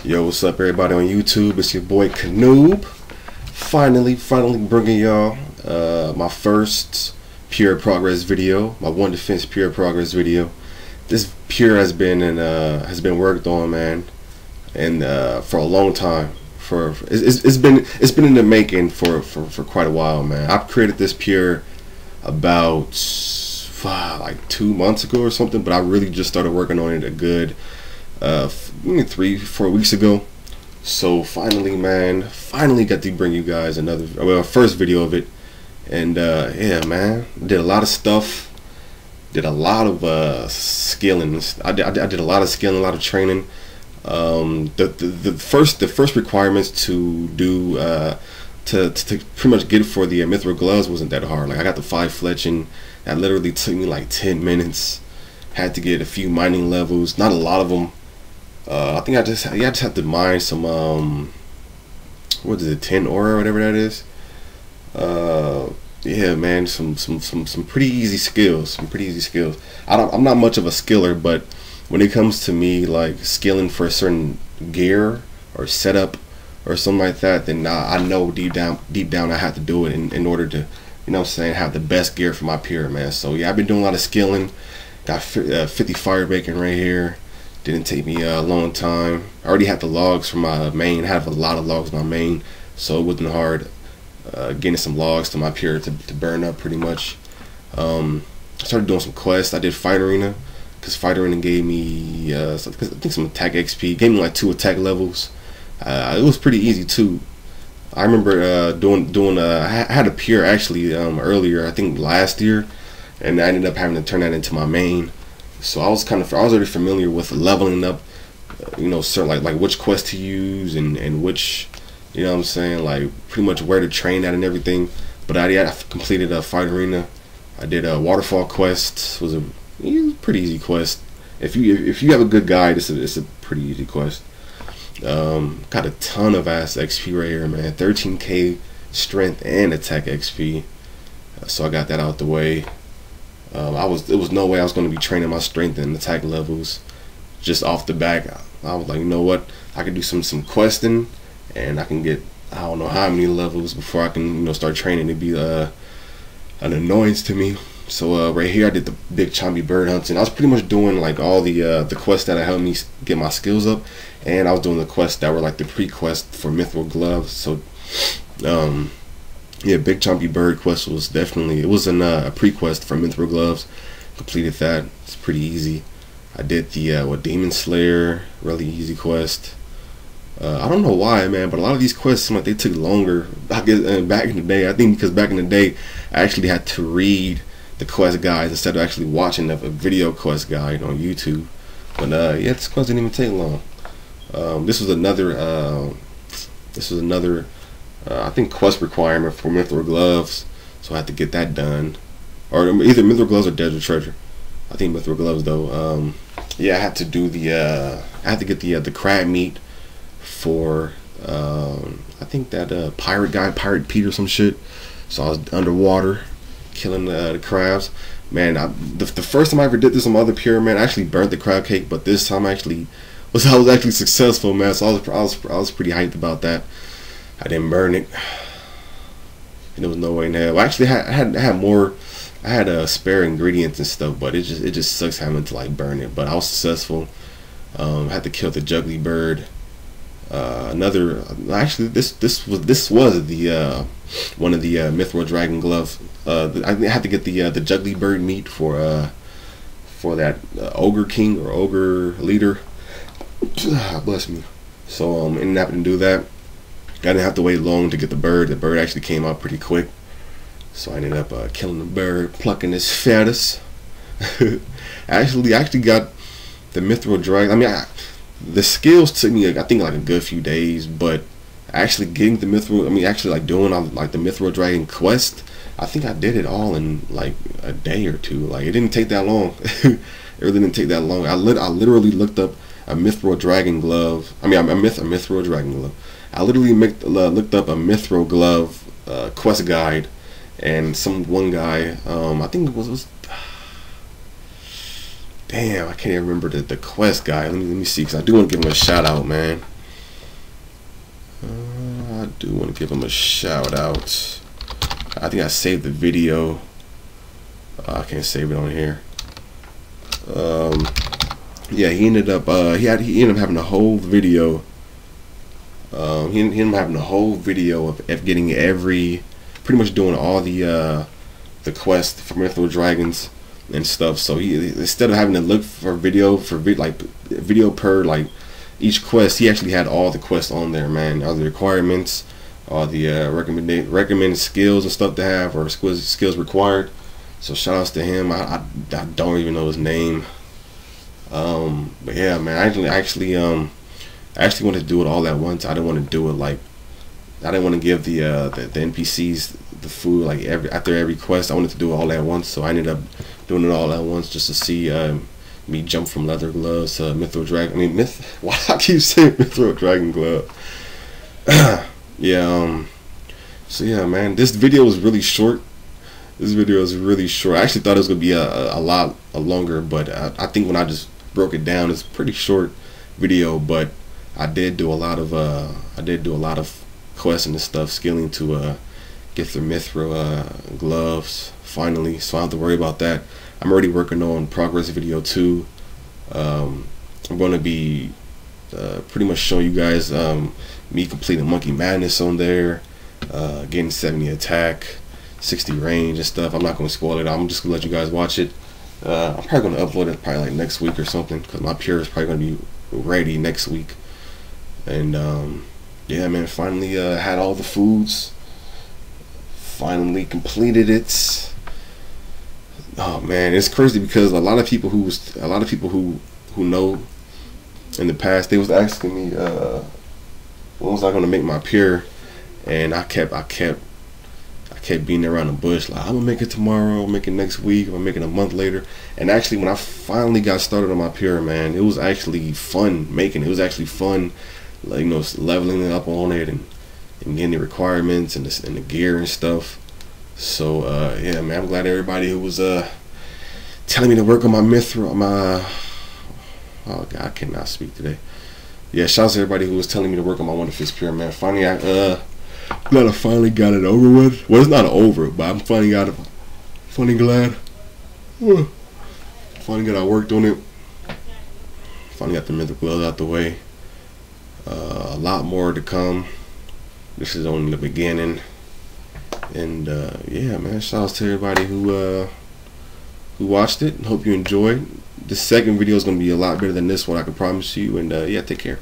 Yo, what's up, everybody on YouTube? It's your boy Kanube. Finally bringing y'all my first pure progress video, my one defense pure progress video. This pure has been worked on, man, and for a long time. It's been in the making for quite a while, man. I've created this pure about like 2 months ago or something, but I really just started working on it a good 3-4 weeks ago. So finally, man, got to bring you guys another first video of it. And yeah, man, did a lot of stuff, did a lot of skilling. I did a lot of skilling, a lot of training. The first requirements to do to pretty much get for the mithril gloves wasn't that hard. Like, I got the 5 fletching. That literally took me like 10 minutes. Had to get a few mining levels, not a lot of them. I think I just have to mine some what is it, 10 ore or whatever that is. Yeah, man, some pretty easy skills. I'm not much of a skiller, but when it comes to me like skilling for a certain gear or setup or something like that, then I know deep down I have to do it in order to, you know what I'm saying, have the best gear for my pure, man. So yeah, I've been doing a lot of skilling. Got 50 fire bacon right here. Didn't take me a long time. I already had the logs from my main. I have a lot of logs in my main, so it wasn't hard getting some logs to my pure to burn up pretty much. I started doing some quests. I did Fight Arena because Fight Arena gave me I think some attack XP. Gave me like 2 attack levels. It was pretty easy too. I remember doing I had a pure actually earlier, I think last year, and I ended up having to turn that into my main. So I was already familiar with leveling up, you know, certain like which quest to use and which, you know what I'm saying, like pretty much where to train at and everything. But I completed a Fight Arena. I did a waterfall quest. It was a pretty easy quest. If you have a good guide, it's a pretty easy quest. Got a ton of ass XP right here, man. 13k strength and attack XP. So I got that out the way. It was no way I was going to be training my strength and attack levels just off the back. I was like, you know what, I can do some questing, and I can get, I don't know how many levels before I can, you know, start training. It'd be an annoyance to me. So right here I did the big chompy bird hunting. I was pretty much doing like all the quests that helped me get my skills up, and I was doing the quests that were like the pre-quest for mithril gloves. So yeah, big chompy bird quest was definitely, it was a pre-quest for mithril gloves. Completed that. It's pretty easy. I did the demon slayer, really easy quest. I don't know why, man, but a lot of these quests seem like they took longer. I guess back in the day, I think because back in the day I actually had to read the quest guides instead of actually watching a video quest guide on YouTube. But yeah, this quest didn't even take long. This was another I think quest requirement for mithril gloves, so I had to get that done, or either mithril gloves or desert treasure. I think mithril gloves though. Yeah, I had to do get the crab meat for I think that pirate guy, Pirate Pete or some shit. So I was underwater killing the crabs. Man, the first time I ever did this on my other pure, man, I actually burnt the crab cake, but this time I was actually successful, man. So I was pretty hyped about that. I didn't burn it, and there was no way in hell. Well, actually, I had more. I had spare ingredients and stuff, but it just sucks having to like burn it. But I was successful. Had to kill the juggly bird. Actually, this was the one of the mithril dragon gloves. I had to get the juggly bird meat for that ogre king or ogre leader. Bless me. So ended up having to do that. I didn't have to wait long to get the bird. The bird actually came out pretty quick. So I ended up killing the bird, plucking his feathers. I actually got the mithril dragon. I mean, the skills took me, I think, like a good few days, but actually getting the mithril, I mean, actually like doing like the mithril dragon quest, I think I did it all in like a day or two. Like, it didn't take that long. It really didn't take that long. I literally looked up a mithril dragon glove. I mean, a mithril dragon glove. I literally looked up a mithril glove quest guide, and one guy, I think it was damn, I can't even remember the quest guy. Let me see, because I do want to give him a shout out, man. do want to give him a shout out. I think I saved the video. I can't save it on here. Yeah, he ended up having a whole video. He ended up having a whole video of getting pretty much doing all the quest for Mythical Dragons and stuff. So he, instead of having to look for video per like each quest, he actually had all the quests on there, man. All the requirements, all the recommended skills and stuff to have, or skills required. So shout outs to him. I don't even know his name. But yeah, man, I actually wanted to do it all at once. I didn't want to do it like, I didn't want to give the NPCs the food like after every quest. I wanted to do it all at once, so I ended up doing it all at once just to see me jump from leather gloves to Mythical Dragon. I mean, why I keep saying Mythical Dragon glove? Yeah. So yeah, man, this video was really short. This video is really short. I actually thought it was gonna be a lot longer, but I think when I just broke it down, it's a pretty short video. But I did do a lot of quests and stuff, skilling to get the Mithril gloves finally, so I don't have to worry about that. I'm already working on progress video 2. I'm going to be pretty much showing you guys me completing Monkey Madness on there, getting 70 attack, 60 range and stuff. I'm not going to spoil it. I'm just going to let you guys watch it. I'm probably going to upload it probably like next week or something, because my pure is probably going to be ready next week. And yeah, man, finally had all the foods. Finally completed it. Oh man, it's crazy because a lot of people who know in the past, they was asking me when was I gonna make my pure, and I kept beating around the bush like, I'm gonna make it tomorrow, I'll make it next week, I'm making it a month later. And actually, when I finally got started on my pure, man, it was actually fun making it. It was actually fun, like, you know, leveling up on it and getting the requirements and the gear and stuff. So yeah, man, I'm glad everybody who was telling me to work on my Mithril, oh god, I cannot speak today. Yeah, shout out to everybody who was telling me to work on my Wonderfist pure, man. Finally, glad I finally got it over with. Well, it's not over, but I'm finally glad. Finally glad I worked on it. Finally got the Mythical gloves out the way. A lot more to come. This is only the beginning. And yeah, man, shout outs to everybody who watched it. Hope you enjoyed. The second video is going to be a lot better than this one, I can promise you. And yeah, take care.